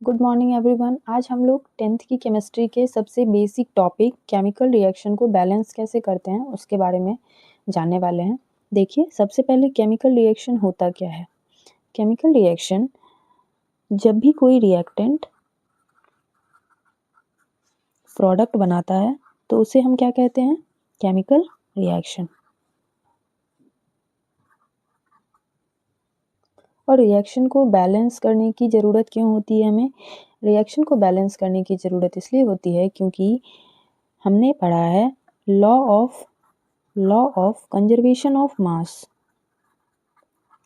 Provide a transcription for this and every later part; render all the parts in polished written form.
Good morning everyone. आज हम लोग 10th की केमिस्ट्री के सबसे बेसिक टॉपिक केमिकल रिएक्शन को बैलेंस कैसे करते हैं उसके बारे में जानने वाले हैं। देखिए, सबसे पहले केमिकल रिएक्शन होता क्या है। केमिकल रिएक्शन, जब भी कोई रिएक्टेंट प्रोडक्ट बनाता है तो उसे हम क्या कहते हैं, केमिकल रिएक्शन। और रिएक्शन को बैलेंस करने की ज़रूरत क्यों होती है हमें? रिएक्शन को बैलेंस करने की ज़रूरत इसलिए होती है क्योंकि हमने पढ़ा है law of conservation of mass.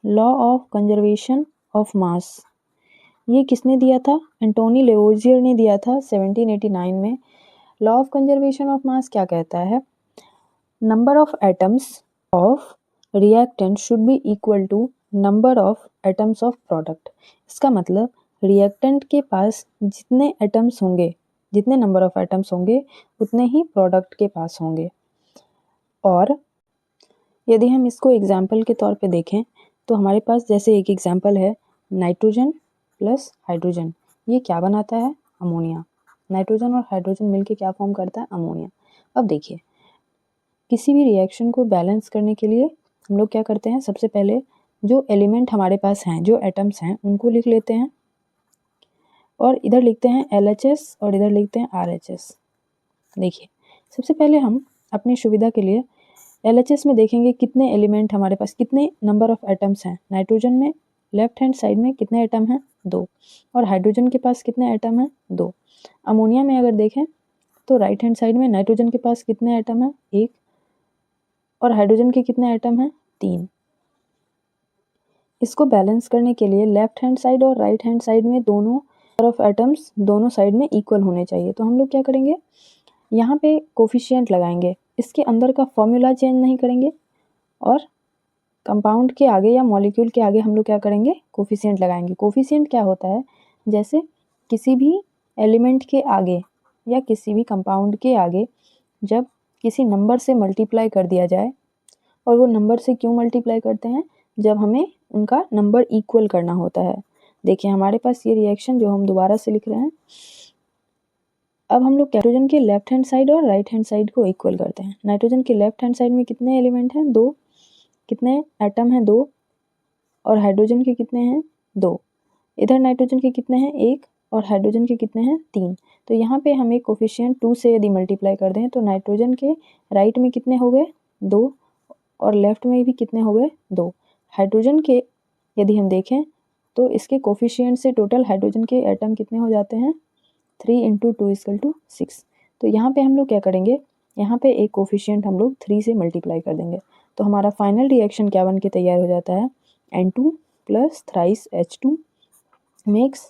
Law of conservation of मास ये किसने दिया था? एंटोनी लेवोजियर ने दिया था 1789 में। Law of conservation of mass क्या कहता है? Number of atoms of reactant should be equal to number of atoms of product. इसका मतलब रिएक्टेंट के पास जितने एटम्स होंगे, जितने नंबर ऑफ एटम्स होंगे उतने ही प्रोडक्ट के पास होंगे। और यदि हम इसको एग्जाम्पल के तौर पे देखें तो हमारे पास जैसे एक एग्जाम्पल है नाइट्रोजन प्लस हाइड्रोजन। ये क्या बनाता है? अमोनिया। नाइट्रोजन और हाइड्रोजन मिलके क्या फॉर्म करता है? अमोनिया। अब देखिए, किसी भी रिएक्शन को बैलेंस करने के लिए हम लोग क्या करते हैं, सबसे पहले जो एलिमेंट हमारे पास हैं, जो एटम्स हैं, उनको लिख लेते हैं और इधर लिखते हैं LHS और इधर लिखते हैं RHS। देखिए, सबसे पहले हम अपनी सुविधा के लिए LHS में देखेंगे कितने एलिमेंट हमारे पास, कितने नंबर ऑफ एटम्स हैं। नाइट्रोजन में लेफ्ट हैंड साइड में कितने एटम हैं? 2। और हाइड्रोजन के पास कितने एटम हैं? 2। अमोनिया में अगर देखें तो राइट हैंड साइड में नाइट्रोजन के पास कितने एटम हैं? 1। और हाइड्रोजन के कितने एटम हैं? 3। इसको बैलेंस करने के लिए लेफ्ट हैंड साइड और राइट हैंड साइड में दोनों ऑफ एटम्स दोनों साइड में इक्वल होने चाहिए। तो हम लोग क्या करेंगे, यहाँ पे कोफिशिएंट लगाएंगे, इसके अंदर का फॉर्मूला चेंज नहीं करेंगे और कंपाउंड के आगे या मॉलिक्यूल के आगे हम लोग क्या करेंगे, कोफिशिएंट लगाएंगे। कोफिशिएंट क्या होता है? जैसे किसी भी एलिमेंट के आगे या किसी भी कंपाउंड के आगे जब किसी नंबर से मल्टीप्लाई कर दिया जाए, और वो नंबर से क्यों मल्टीप्लाई करते हैं? जब हमें उनका नंबर इक्वल करना होता है। देखिए, हमारे पास ये रिएक्शन जो हम दोबारा से लिख रहे हैं, अब हम लोग नाइट्रोजन के लेफ्ट हैंड साइड और राइट हैंड साइड को इक्वल करते हैं। नाइट्रोजन के लेफ्ट हैंड साइड में कितने एलिमेंट हैं? 2। कितने एटम हैं? 2। और हाइड्रोजन के कितने हैं? 2। इधर नाइट्रोजन के कितने हैं? 1। और हाइड्रोजन के कितने हैं? 3। तो यहाँ पे हम एक कोफिशिएंट 2 से यदि मल्टीप्लाई कर दें तो नाइट्रोजन के राइट में कितने हो गए? 2। और लेफ्ट में भी कितने हो गए? 2। हाइड्रोजन के यदि हम देखें तो इसके कोफिशिएंट से टोटल हाइड्रोजन के एटम कितने हो जाते हैं? 3 × 2 = 6। तो यहाँ पे हम लोग क्या करेंगे, यहाँ पे एक कोफिशिएंट हम लोग 3 से मल्टीप्लाई कर देंगे। तो हमारा फाइनल रिएक्शन क्या बन के तैयार हो जाता है? N2 + thrice H2 makes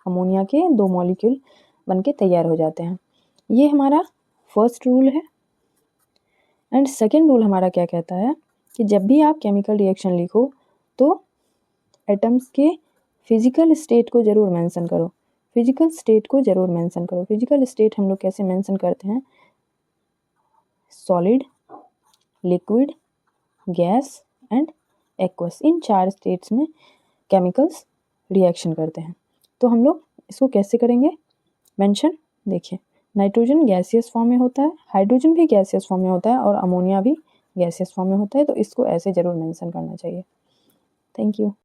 ammonia के 2 मॉलिक्यूल बन के तैयार हो जाते हैं। ये हमारा फर्स्ट रूल है। एंड सेकेंड रूल हमारा क्या कहता है कि जब भी आप केमिकल रिएक्शन लिखो तो एटम्स के फिजिकल स्टेट को ज़रूर मेंशन करो। फिजिकल स्टेट को ज़रूर मेंशन करो। फिजिकल स्टेट हम लोग कैसे मेंशन करते हैं? Solid, liquid, gas and aqueous, in 4 states में केमिकल्स रिएक्शन करते हैं। तो हम लोग इसको कैसे करेंगे मेंशन? देखिए, नाइट्रोजन गैसियस फॉर्म में होता है, हाइड्रोजन भी गैसियस फॉर्म में होता है और अमोनिया भी गैसियस फॉर्म में होता है। तो इसको ऐसे ज़रूर मेंशन करना चाहिए। Thank you.